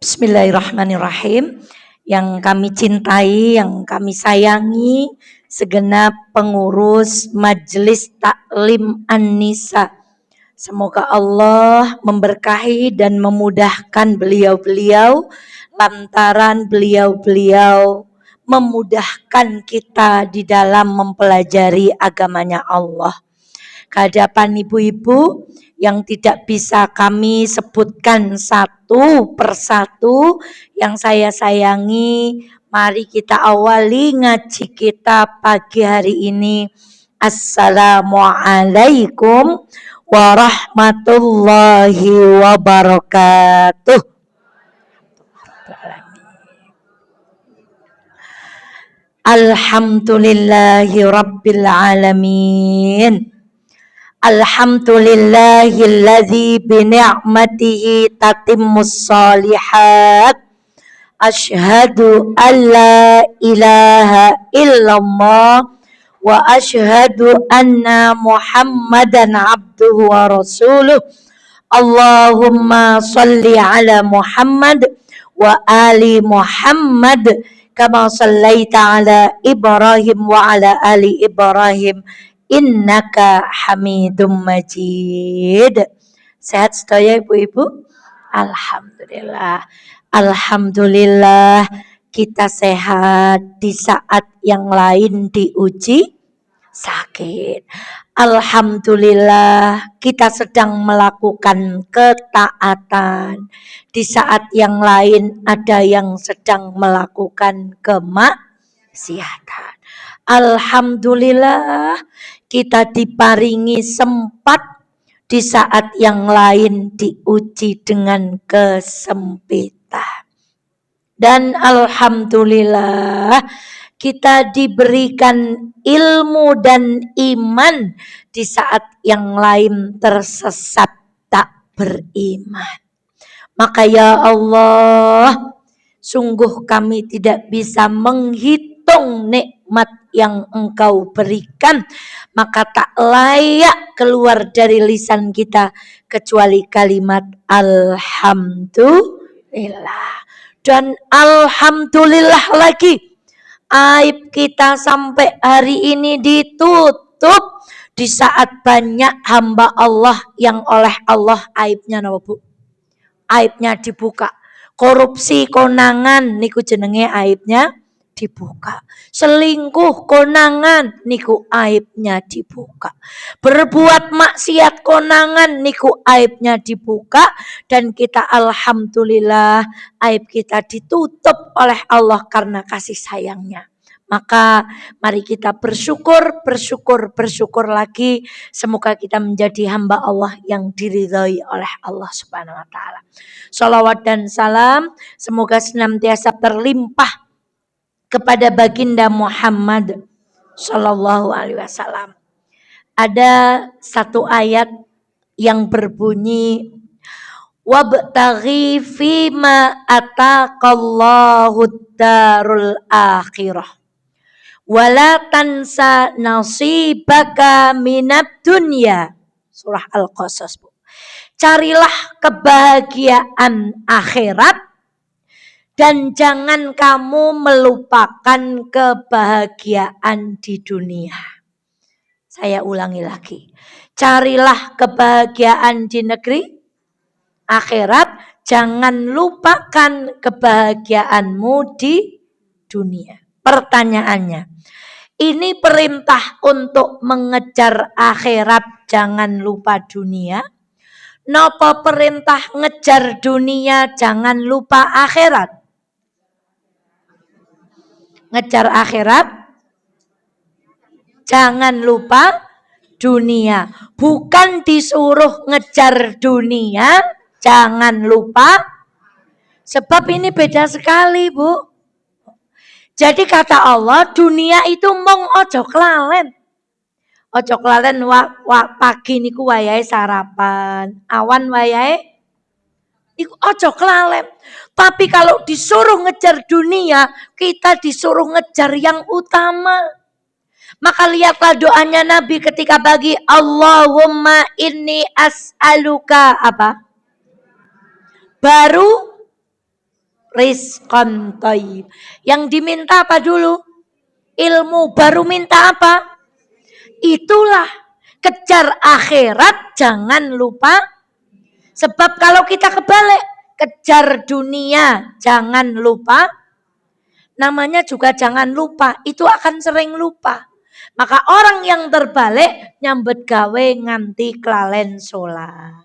Bismillahirrahmanirrahim. Yang kami cintai, yang kami sayangi, segenap pengurus Majelis Taklim An-Nisa. Semoga Allah memberkahi dan memudahkan beliau-beliau, lantaran beliau-beliau memudahkan kita di dalam mempelajari agamanya Allah. Kehadapan ibu-ibu yang tidak bisa kami sebutkan satu persatu yang saya sayangi, mari kita awali ngaji kita pagi hari ini. Assalamualaikum warahmatullahi wabarakatuh. Alhamdulillahi rabbil alamin. Alhamdulillahilladzi bini'matihi tatimmus shalihat. Asyhadu an la ilaha illallah wa asyhadu anna Muhammadan abduhu wa rasuluh. Allahumma salli ala Muhammad wa ali Muhammad kama sallaita ala Ibrahim wa ala ali Ibrahim innaka hamidum majid. Sehat sedaya ibu-ibu? Alhamdulillah. Alhamdulillah kita sehat di saat yang lain diuji sakit. Alhamdulillah kita sedang melakukan ketaatan di saat yang lain ada yang sedang melakukan kemaksiatan. Alhamdulillah kita diparingi sempat di saat yang lain diuji dengan kesempitan. Dan alhamdulillah kita diberikan ilmu dan iman di saat yang lain tersesat tak beriman. Maka ya Allah, sungguh kami tidak bisa menghitung nikmat yang Engkau berikan, maka tak layak keluar dari lisan kita kecuali kalimat alhamdulillah. Dan alhamdulillah lagi, aib kita sampai hari ini ditutup di saat banyak hamba Allah yang oleh Allah aibnya napa Bu? Aibnya dibuka. Korupsi konangan niku jenenge aibnya dibuka. Selingkuh konangan niku aibnya dibuka. Berbuat maksiat konangan niku aibnya dibuka. Dan kita alhamdulillah aib kita ditutup oleh Allah karena kasih sayangnya. Maka mari kita bersyukur lagi. Semoga kita menjadi hamba Allah yang diridhai oleh Allah Subhanahu wa taala. Shalawat dan salam semoga senantiasa terlimpah kepada baginda Muhammad sallallahu alaihi wasallam. Ada satu ayat yang berbunyi wabtaghi fima ataqallahu darul akhirah wala tansa nasibaka minad dunya. Surah Al-Qasas, Bu. Carilah kebahagiaan akhirat dan jangan kamu melupakan kebahagiaan di dunia. Saya ulangi lagi. Carilah kebahagiaan di negeri akhirat, jangan lupakan kebahagiaanmu di dunia. Pertanyaannya, ini perintah untuk mengejar akhirat, jangan lupa dunia. Napa perintah ngejar dunia, jangan lupa akhirat? Ngejar akhirat, jangan lupa dunia. Bukan disuruh ngejar dunia, jangan lupa. Sebab ini beda sekali, Bu. Jadi kata Allah, dunia itu mong ojo kelalen. Ojo kelalen pagi niku wayahe sarapan, awan wayahe Iku ojo kelalem. Tapi kalau disuruh ngejar dunia, kita disuruh ngejar yang utama. Maka lihatlah doanya Nabi ketika bagi Allahumma inni as'aluka apa? Baru rizqan thayyib. Yang diminta apa dulu? Ilmu. Baru minta apa? Itulah kejar akhirat, jangan lupa. Sebab kalau kita kebalik, kejar dunia, jangan lupa. Namanya juga jangan lupa, itu akan sering lupa. Maka orang yang terbalik, nyambet gawe nganti kelalen sholat.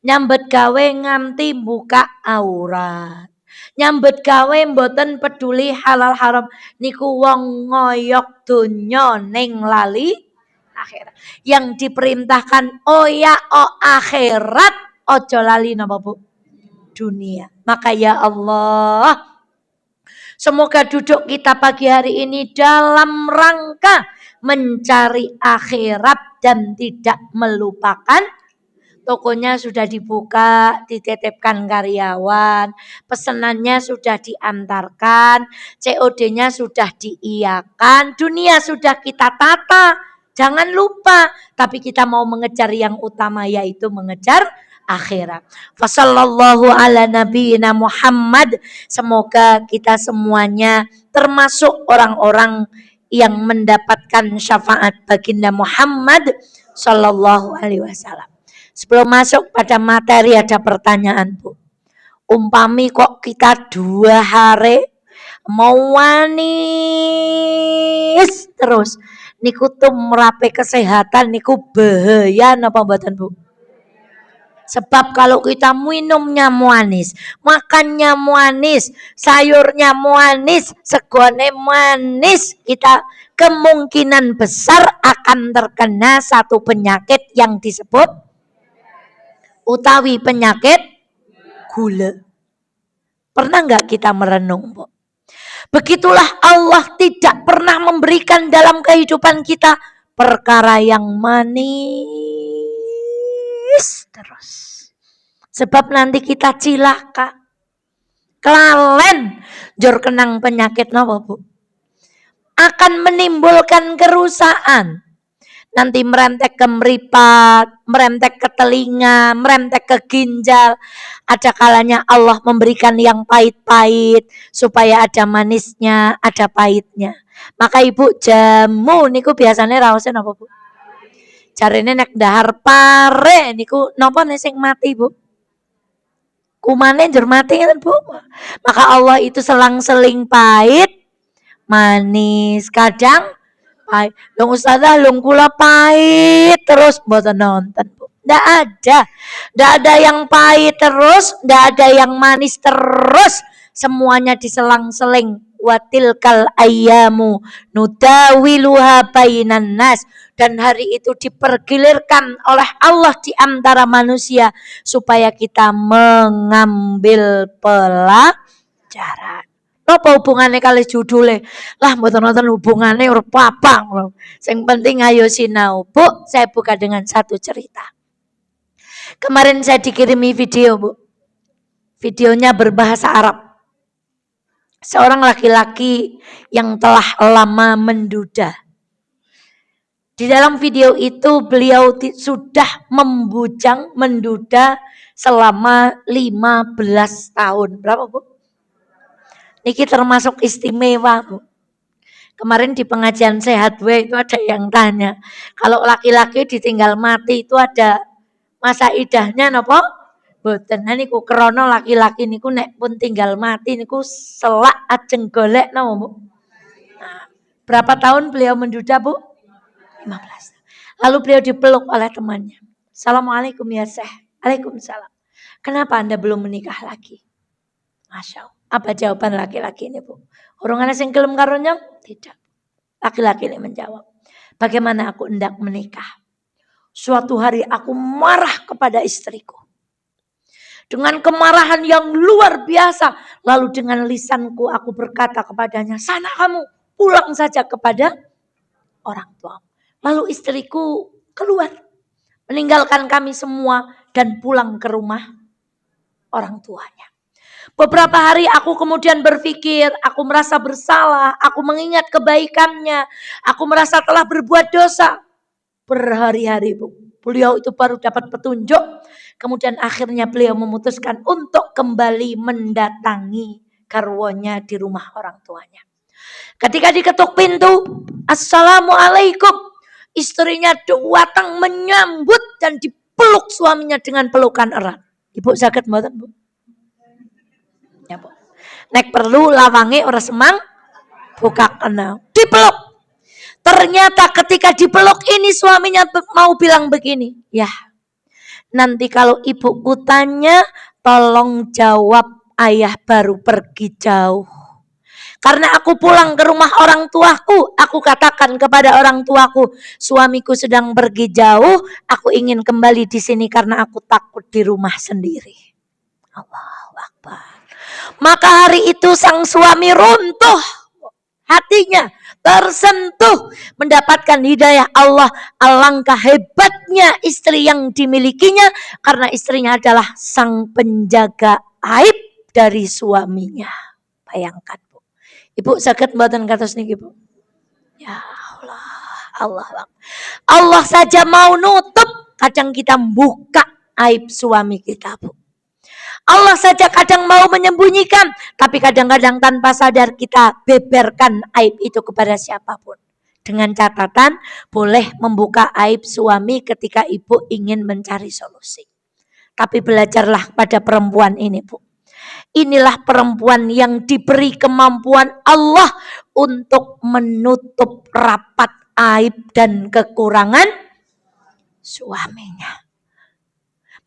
Nyambet gawe nganti buka aurat. Nyambet gawe mboten peduli halal haram. Niku wong ngoyok donya ning lali akhirat. Yang diperintahkan akhirat, ojo lali napa Bu? Dunia. Maka ya Allah, semoga duduk kita pagi hari ini dalam rangka mencari akhirat dan tidak melupakan. Tokonya sudah dibuka, dititipkan karyawan, pesanannya sudah diantarkan, COD-nya sudah diiyakan, dunia sudah kita tata. Jangan lupa, tapi kita mau mengejar yang utama, yaitu mengejar akhirat. Fassallallahu ala nabiyina Muhammad. Semoga kita semuanya termasuk orang-orang yang mendapatkan syafaat baginda Muhammad sallallahu alaihi wasallam. Sebelum masuk pada materi ada pertanyaan Bu. Umpami kok kita 2 hari mau wanis terus, niku tumrape kesehatan niku bahaya napa mboten Bu? Sebab kalau kita minumnya manis, makannya manis, sayurnya manis, segone manis, kita kemungkinan besar akan terkena satu penyakit yang disebut utawi penyakit gula. Pernah nggak kita merenung, Bu? Begitulah Allah tidak pernah memberikan dalam kehidupan kita perkara yang manis terus. Sebab nanti kita cilaka. Kelalen jor kenang penyakit napa, Bu? Akan menimbulkan kerusakan. Nanti merentek ke meripat, merentek ke telinga, merentek ke ginjal. Ada kalanya Allah memberikan yang pahit-pahit supaya ada manisnya, ada pahitnya. Maka Ibu jamu niku biasanya raosen apa Bu? Jarine nek dahar pare niku napa sing mati Bu? Kumane njur mati kan Bu. Maka Allah itu selang-seling pahit, manis, kadang pahit. Long ustazah long kula pahit terus mboten nonton Bu. Ndak ada yang pahit terus, ndak ada yang manis terus. Semuanya diselang-seling. Watilkal ayyamu nudawiluha bainan nas. Dan hari itu dipergilirkan oleh Allah di antara manusia supaya kita mengambil pelajaran. Apa hubungannya kali judulnya? Lah mboten nonton hubungannya ora apa-apa. Sing penting ayo sinau. Bu, saya buka dengan satu cerita. Kemarin saya dikirimi video, Bu. Videonya berbahasa Arab. Seorang laki-laki yang telah lama menduda. Di dalam video itu beliau sudah membujang, menduda selama 15 tahun. Berapa, Bu? Niki termasuk istimewa, Bu. Kemarin di pengajian sehat itu ada yang tanya, kalau laki-laki ditinggal mati itu ada masa idahnya napa? Boten. Nah niku krana laki-laki niku nek pun tinggal mati niku selak ajeng golek napa, Bu? Nah, berapa tahun beliau menduda, Bu? 15. Lalu beliau dipeluk oleh temannya. Assalamualaikum ya Syekh. Waalaikumsalam. Kenapa Anda belum menikah lagi? Masya Allah. Apa jawaban laki-laki ini, Bu? Orang ana sing gelem karo nyong? Tidak. Laki-laki ini menjawab, bagaimana aku hendak menikah? Suatu hari aku marah kepada istriku. Dengan kemarahan yang luar biasa. Lalu dengan lisanku aku berkata kepadanya, sana kamu pulang saja kepada orang tua. Lalu istriku keluar. Meninggalkan kami semua dan pulang ke rumah orang tuanya. Beberapa hari aku kemudian berpikir, aku merasa bersalah, aku mengingat kebaikannya, aku merasa telah berbuat dosa. Berhari-hari Bu, beliau itu baru dapat petunjuk. Kemudian akhirnya beliau memutuskan untuk kembali mendatangi garwonya di rumah orang tuanya. Ketika diketuk pintu, Assalamualaikum. Istrinya datang menyambut dan dipeluk suaminya dengan pelukan erat. Ibu sakit mboten, Bu? Ya, Bu. Nek perlu lawange ora semang buka kena. Dipeluk. Ternyata ketika dipeluk ini suaminya mau bilang begini, ya nanti kalau ibuku tanya tolong jawab ayah baru pergi jauh. Karena aku pulang ke rumah orang tuaku, aku katakan kepada orang tuaku, suamiku sedang pergi jauh, aku ingin kembali di sini karena aku takut di rumah sendiri. Allahu Akbar. Maka hari itu sang suami runtuh, hatinya tersentuh mendapatkan hidayah Allah. Alangkah hebatnya istri yang dimilikinya karena istrinya adalah sang penjaga aib dari suaminya. Bayangkan Bu. Ibu sakit mboten kados niki Bu? Ya Allah. Allah saja mau nutup, kadang kita buka aib suami kita Bu. Allah saja kadang mau menyembunyikan, tapi kadang-kadang tanpa sadar kita beberkan aib itu kepada siapapun. Dengan catatan boleh membuka aib suami ketika ibu ingin mencari solusi. Tapi belajarlah pada perempuan ini Bu. Inilah perempuan yang diberi kemampuan Allah untuk menutup rapat aib dan kekurangan suaminya.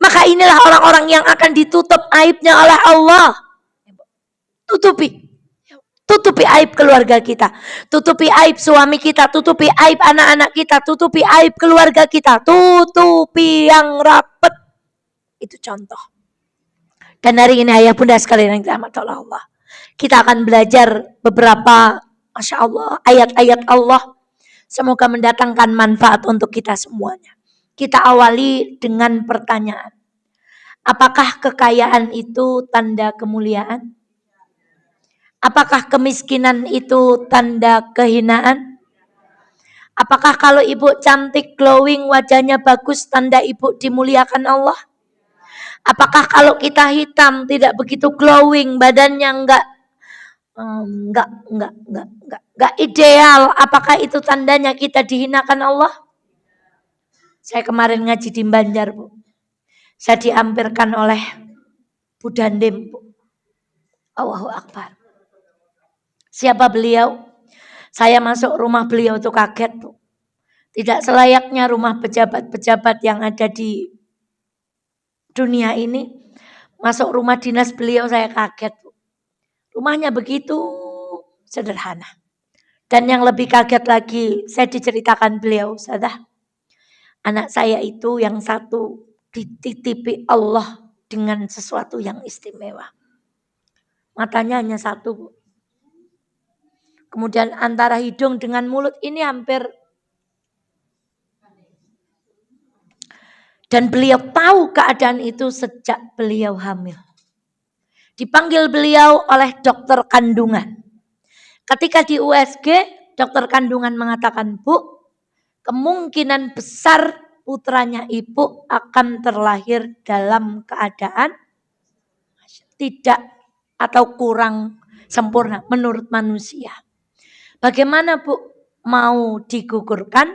Maka inilah orang-orang yang akan ditutup aibnya oleh Allah. Tutupi aib keluarga kita. Tutupi aib suami kita. Tutupi aib anak-anak kita. Tutupi aib keluarga kita. Tutupi yang rapat. Itu contoh. Dan hari ini ayah bunda sekalian yang dirahmati Allah. Kita akan belajar beberapa, Masya Allah, ayat-ayat Allah. Semoga mendatangkan manfaat untuk kita semuanya. Kita awali dengan pertanyaan. Apakah kekayaan itu tanda kemuliaan? Apakah kemiskinan itu tanda kehinaan? Apakah kalau ibu cantik, glowing, wajahnya bagus, tanda ibu dimuliakan Allah? Apakah kalau kita hitam, tidak begitu glowing, badannya enggak ideal, apakah itu tandanya kita dihinakan Allah? Saya kemarin ngaji di Banjar, Bu. Saya diampirkan oleh Bu Dandim, Bu. Allahu Akbar. Siapa beliau? Saya masuk rumah beliau itu kaget, Bu. Tidak selayaknya rumah pejabat-pejabat yang ada di dunia ini. Masuk rumah dinas beliau saya kaget, Bu. Rumahnya begitu sederhana. Dan yang lebih kaget lagi, saya diceritakan beliau, Sadah. Anak saya itu yang satu dititipi Allah dengan sesuatu yang istimewa. Matanya hanya satu, Bu. Kemudian antara hidung dengan mulut ini hampir. Dan beliau tahu keadaan itu sejak beliau hamil. Dipanggil beliau oleh dokter kandungan. Ketika di USG, dokter kandungan mengatakan, Bu, kemungkinan besar putranya ibu akan terlahir dalam keadaan tidak atau kurang sempurna menurut manusia. Bagaimana Bu, mau digugurkan